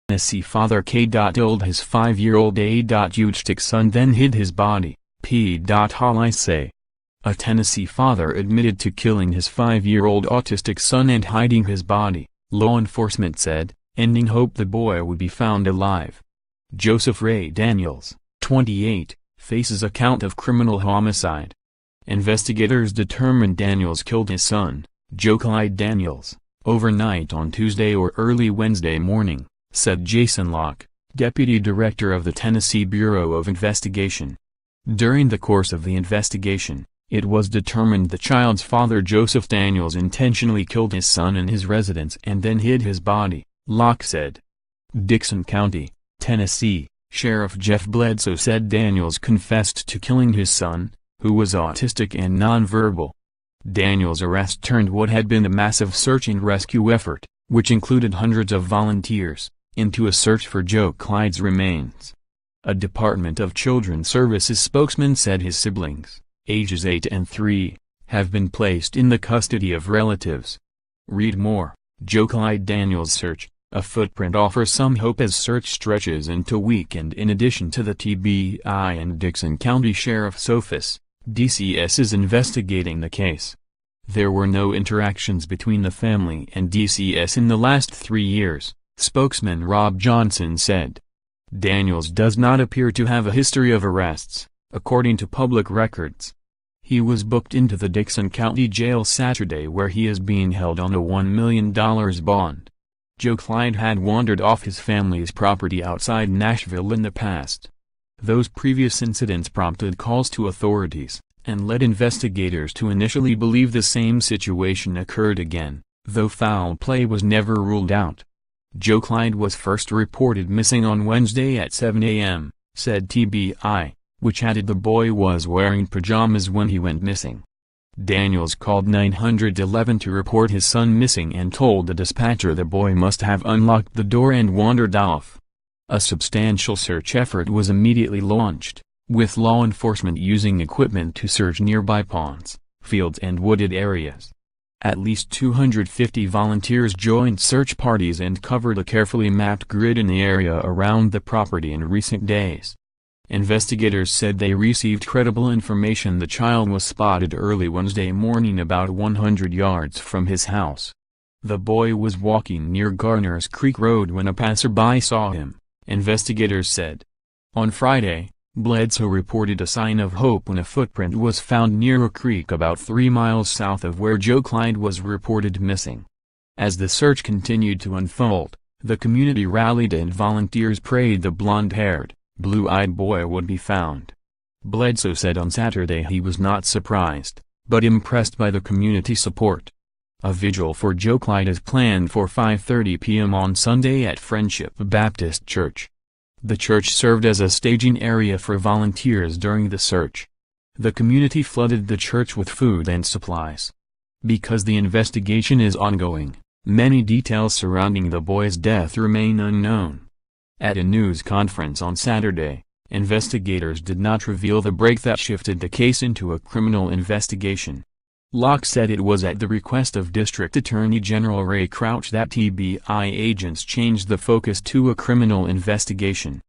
Tennessee father k.illed his 5-year-old a.utistic son then hid his body, p.olice. A Tennessee father admitted to killing his 5-year-old autistic son and hiding his body, law enforcement said, ending hope the boy would be found alive. Joseph Ray Daniels, 28, faces a count of criminal homicide. Investigators determined Daniels killed his son, Clyde Daniels, overnight on Tuesday or early Wednesday morning, said Jason Locke, deputy director of the Tennessee Bureau of Investigation. During the course of the investigation, it was determined the child's father Joseph Daniels intentionally killed his son in his residence and then hid his body, Locke said. Dickson County, Tennessee, Sheriff Jeff Bledsoe said Daniels confessed to killing his son, who was autistic and nonverbal. Daniels' arrest turned what had been a massive search and rescue effort, which included hundreds of volunteers, into a search for Clyde's remains. A Department of Children's Services spokesman said his siblings, ages 8 and 3, have been placed in the custody of relatives. Read more. Clyde Daniels' search, a footprint offers some hope as search stretches into weekend. In addition to the TBI and Dickson County Sheriff's Office, DCS is investigating the case. There were no interactions between the family and DCS in the last 3 years, spokesman Rob Johnson said. Daniels does not appear to have a history of arrests, according to public records. He was booked into the Dickson County Jail Saturday where he is being held on a $1 million bond. Clyde had wandered off his family's property outside Nashville in the past. Those previous incidents prompted calls to authorities, and led investigators to initially believe the same situation occurred again, though foul play was never ruled out. Clyde was first reported missing on Wednesday at 7 a.m., said TBI, which added the boy was wearing pajamas when he went missing. Daniels called 911 to report his son missing and told the dispatcher the boy must have unlocked the door and wandered off. A substantial search effort was immediately launched, with law enforcement using equipment to search nearby ponds, fields and wooded areas. At least 250 volunteers joined search parties and covered a carefully mapped grid in the area around the property in recent days. Investigators said they received credible information the child was spotted early Wednesday morning about 100 yards from his house. The boy was walking near Garners Creek Road when a passerby saw him, investigators said. On Friday, Bledsoe reported a sign of hope when a footprint was found near a creek about 3 miles south of where Clyde was reported missing. As the search continued to unfold, the community rallied and volunteers prayed the blonde-haired, blue-eyed boy would be found. Bledsoe said on Saturday he was not surprised, but impressed by the community support. A vigil for Clyde is planned for 5:30 p.m. on Sunday at Friendship Baptist Church. The church served as a staging area for volunteers during the search. The community flooded the church with food and supplies. Because the investigation is ongoing, many details surrounding the boy's death remain unknown. At a news conference on Saturday, investigators did not reveal the break that shifted the case into a criminal investigation. Locke said it was at the request of District Attorney General Ray Crouch that TBI agents changed the focus to a criminal investigation.